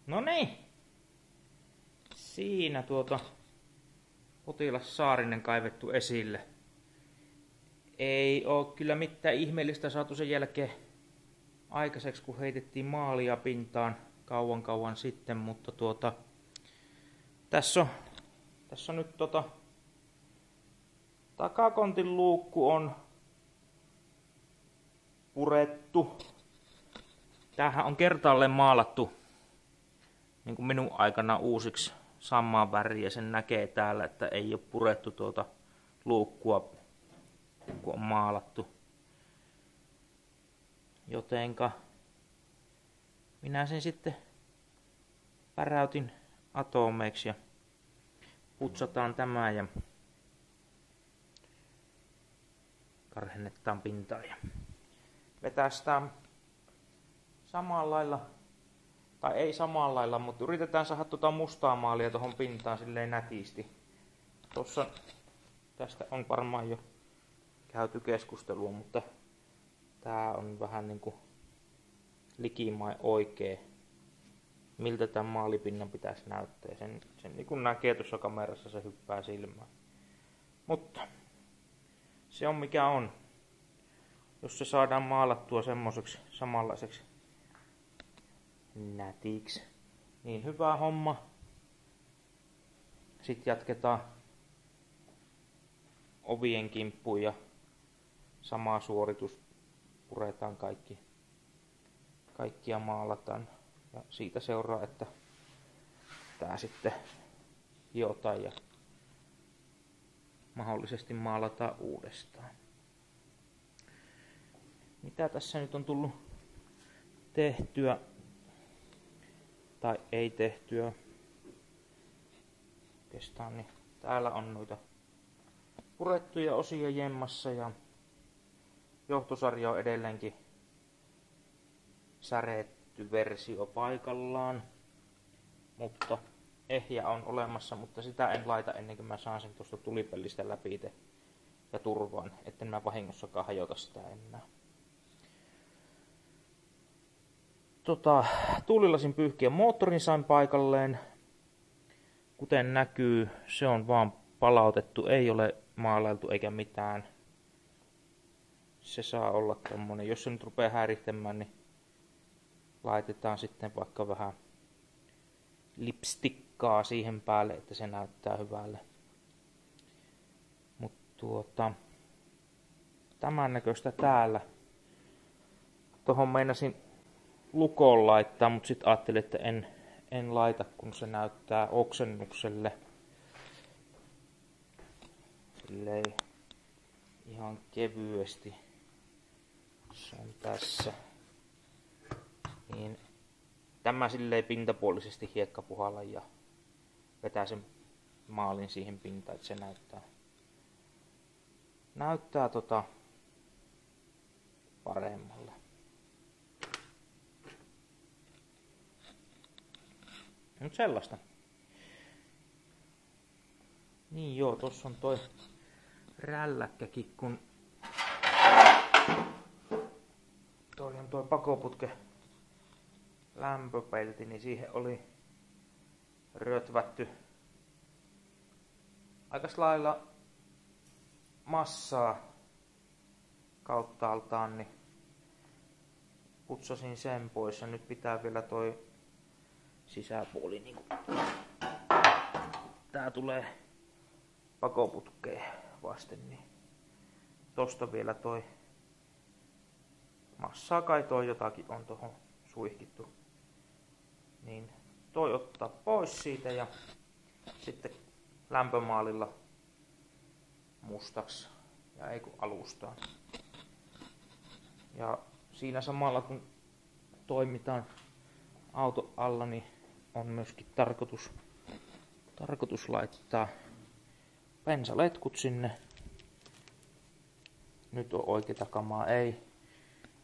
No niin. Siinä potilas Saarinen kaivettu esille. Ei oo kyllä mitään ihmeellistä saatu sen jälkeen aikaiseksi, kun heitettiin maalia pintaan kauan sitten, mutta tässä on nyt takakontin luukku on purettu. Tämähän on kertaalleen maalattu niin kuin minun aikana uusiksi samaa väriä. Sen näkee täällä, että ei ole purettu luukkua, kun on maalattu. Jotenka minä sen sitten päräytin atomeiksi ja putsataan tämä ja karhennetaan pintaa ja vetästään samalla lailla, tai ei samalla lailla, mutta yritetään saada mustaa maalia tuohon pintaan silleen nätisti. Tästä on varmaan jo käyty keskustelua, mutta tää on vähän niinku likimain oikee, miltä tämän maalipinnan pitäisi näyttää. Sen niin kun näkee tuossa kamerassa, se hyppää silmään. Mutta se on mikä on. Jos se saadaan maalattua semmoiseksi samanlaiseksi nätiksi, niin hyvä homma. Sitten jatketaan ovien kimppuun ja sama suoritus. Puretaan kaikkia maalataan. Ja siitä seuraa, että tää sitten hiotaan ja mahdollisesti maalataan uudestaan. Mitä tässä nyt on tullut tehtyä tai ei tehtyä? Oikeastaan niin täällä on noita purettuja osia jemmassa ja johtosarja on edelleenkin säretty versio paikallaan, mutta ehjä on olemassa, mutta sitä en laita ennen kuin mä saan sen tuosta tulipellistä läpi ja turvaan, etten mä vahingossakaan hajota sitä enää. Tuulilasin pyyhkiä moottorin sain paikalleen. Kuten näkyy, se on vaan palautettu, ei ole maalailtu eikä mitään. Se saa olla tommonen. Jos se nyt rupeaa häirittämään, niin laitetaan sitten vaikka vähän lipstikkaa siihen päälle, että se näyttää hyvälle. Mutta tämän näköistä täällä. Tohon meinasin lukon laittaa, mutta sitten ajattelin, että en laita, kun se näyttää oksennukselle. Silleen ihan kevyesti. Se on tässä. Niin tämä silleen pintapuolisesti hiekkapuhalla ja vetää sen maalin siihen pintaan, että se näyttää paremmalle. Nyt sellaista. Niin joo, tossa on toi rälläkkäkin, kun toi on toi pakoputke lämpöpelti, niin siihen oli rötvätty aika lailla massaa kauttaaltaan, niin putsasin sen pois ja nyt pitää vielä toi sisäpuoli niinku. Tää tulee pakoputkeen vasten, niin tosta vielä toi massaa kai toi jotakin on tohon suihkittu. Niin toi ottaa pois siitä ja sitten lämpömaalilla mustaksi ja ei kun alustaan. Ja siinä samalla kun toimitaan auto alla, niin on myöskin tarkoitus laittaa bensaletkut sinne. Nyt on oikeita kamaa.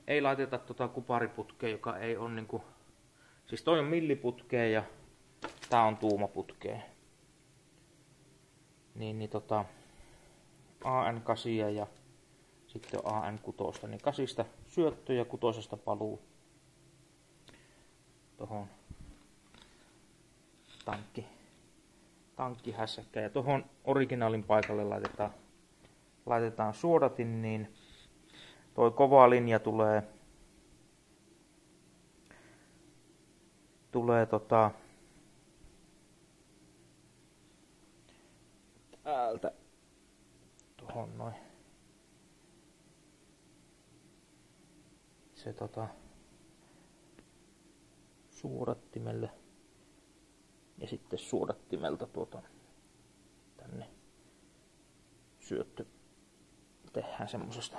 Ei laiteta kupariputkea, joka ei on niinku. Siis toi on milliputkea ja tää on tuumaputkea. Niin AN8 ja sitten on AN6, niin 8 syöttö ja 6 paluu tohon tankkihässäkkä. Ja tuohon originaalin paikalle laitetaan suodatin, niin toi kova linja tulee täältä tuohon noin. Se suodattimelle ja sitten suodattimelta tänne syöttö tehdään semmosesta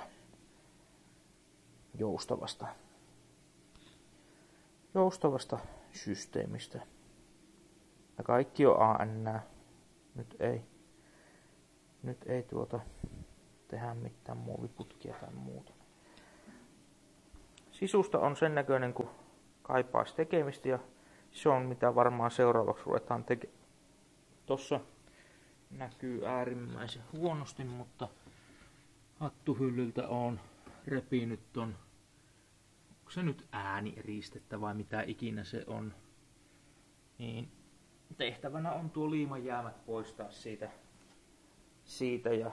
joustavasta systeemistä. Ja kaikki on AN. Nyt ei tehdä mitään muoviputkia tai muuta. Sisusta on sen näköinen, kun kaipaisi tekemistä, ja se on mitä varmaan seuraavaksi ruvetaan tekemään. Tossa näkyy äärimmäisen huonosti, mutta hattuhyllyltä on repinyt ton, onko se nyt äänieristettä vai mitä ikinä se on, niin tehtävänä on tuo liimajäämät poistaa siitä ja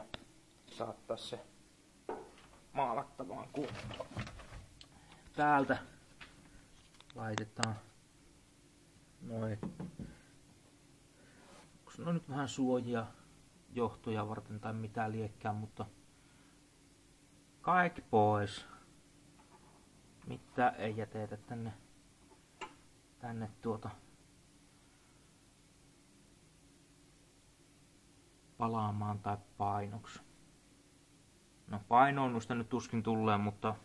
saattaa se maalattavaan kuntoon. Täältä laitetaan noin, onko ne nyt vähän suojia johtoja varten tai mitä liekkään, mutta kaikki pois. Mitä ei jätetä tänne palaamaan tai painoksi. No painoon noista nyt tuskin tulee, mutta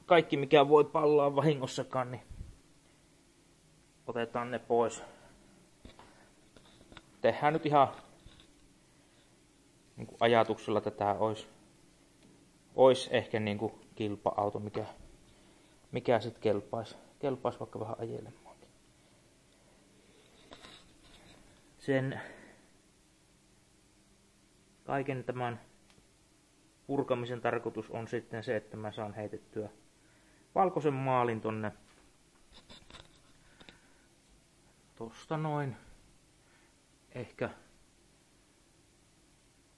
kaikki mikä voi pallaa vahingossakaan, niin otetaan ne pois. Tehdään nyt ihan niin kuin ajatuksella, että tää olisi ehkä niin kuin kilpa-auto, mikä sit kelpaisi vaikka vähän ajelemaankin. Sen kaiken tämän purkamisen tarkoitus on sitten se, että mä saan heitettyä valkoisen maalin tonne tosta noin.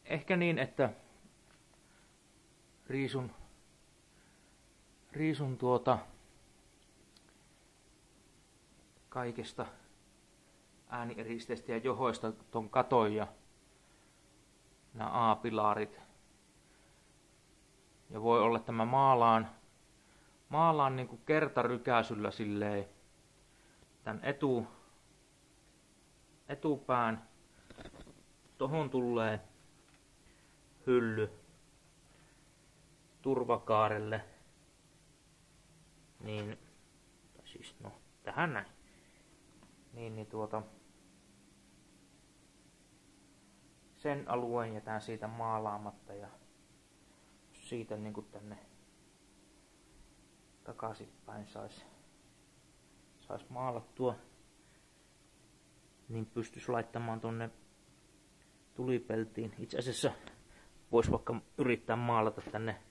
Ehkä niin, että riisun kaikesta äänieristeistä ja johoista ton katon ja nämä A-pilarit. Ja voi olla, että mä maalaan niinku kertarykäisyllä silleen tän etupään. Tohon tulee hylly turvakaarelle. Niin, siis no, tähän näin. Niin sen alueen jätän siitä maalaamatta ja siitä niinku tänne takaisinpäin sais maalattua, niin pystyis laittamaan tonne tulipeltiin. Itse asiassa vois vaikka yrittää maalata tänne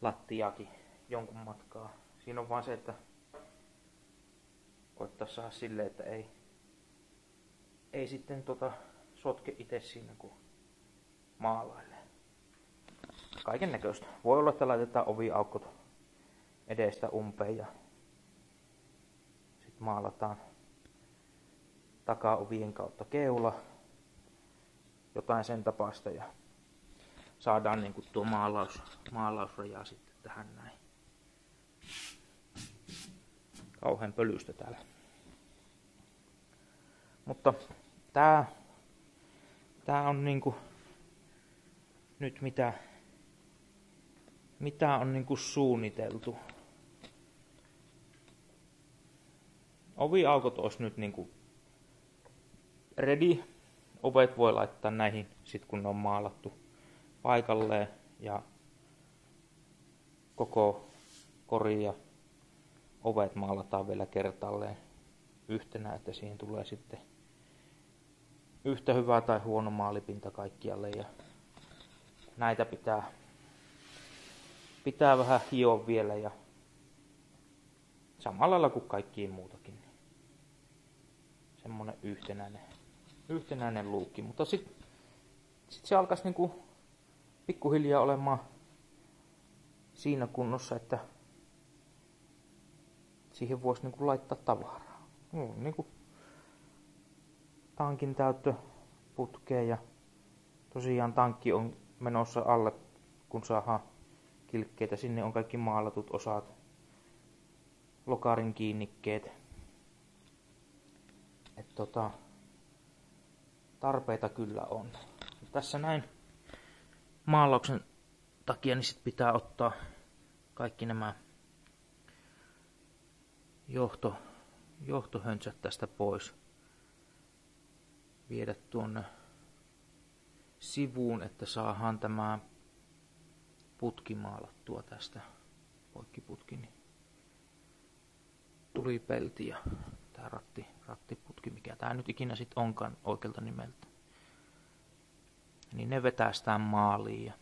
lattiaakin jonkun matkaa. Siinä on vaan se, että koittaa saada silleen, että ei sitten sotke itse siinä kun maalailee. Kaiken näköistä. Voi olla, että laitetaan oviaukot edestä umpeen ja sitten maalataan takaovien kautta keula. Jotain sen tapaista ja saadaan niinku tuo maalausraja sitten tähän näin. Kauhean pölystä täällä. Mutta tää on niinku nyt mitä on niinku suunniteltu. Oviaukot olisi nyt niinku ready. Ovet voi laittaa näihin sit kun ne on maalattu paikalleen ja koko kori ja ovet maalataan vielä kertaalleen yhtenä, että siihen tulee sitten yhtä hyvä tai huono maalipinta kaikkialle ja näitä pitää vähän hioa vielä ja samalla lailla kuin kaikkiin muutakin. semmonen yhtenäinen luukki. Mutta sit se alkaisi niinku pikkuhiljaa olemaan siinä kunnossa, että siihen voisi niinku laittaa tavaraa. Niinku tankin täyttöputkeen ja tosiaan tankki on menossa alle, kun saadaan kilkkeitä. Sinne on kaikki maalatut osat, lokarin kiinnikkeet. Tarpeita kyllä on. Tässä näin maalauksen takia niin sit pitää ottaa kaikki nämä johtohöntsät tästä pois. Viedä tuonne sivuun, että saadaan tämä putki maalattua tästä, poikkiputki, niin tulipelti ja tää rattiputki, mikä tää nyt ikinä sit onkaan oikealta nimeltä. Niin ne vetästään maaliin ja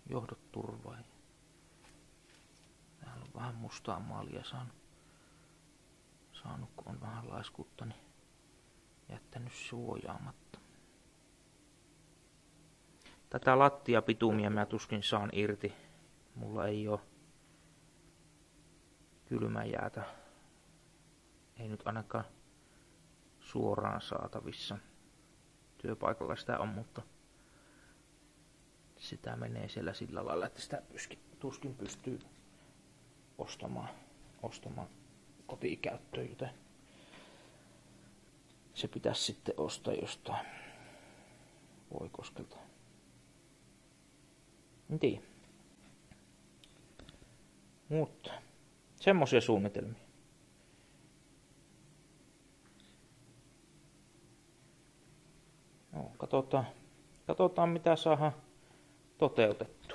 johdot turvaan. Täällä on vähän mustaa maalia saanut, kun on vähän laiskuutta, niin jättänyt suojaamatta. Tätä lattiapitumia mä tuskin saan irti. Mulla ei oo kylmäjäätä. Ei nyt ainakaan suoraan saatavissa. Työpaikalla sitä on, mutta sitä menee siellä sillä lailla, että sitä tuskin pystyy ostamaan kotikäyttöön, joten se pitäisi sitten ostaa jostain Voikoskelta. En tiedä. Mutta semmosia suunnitelmia. No, katsotaan mitä saadaan toteutettua.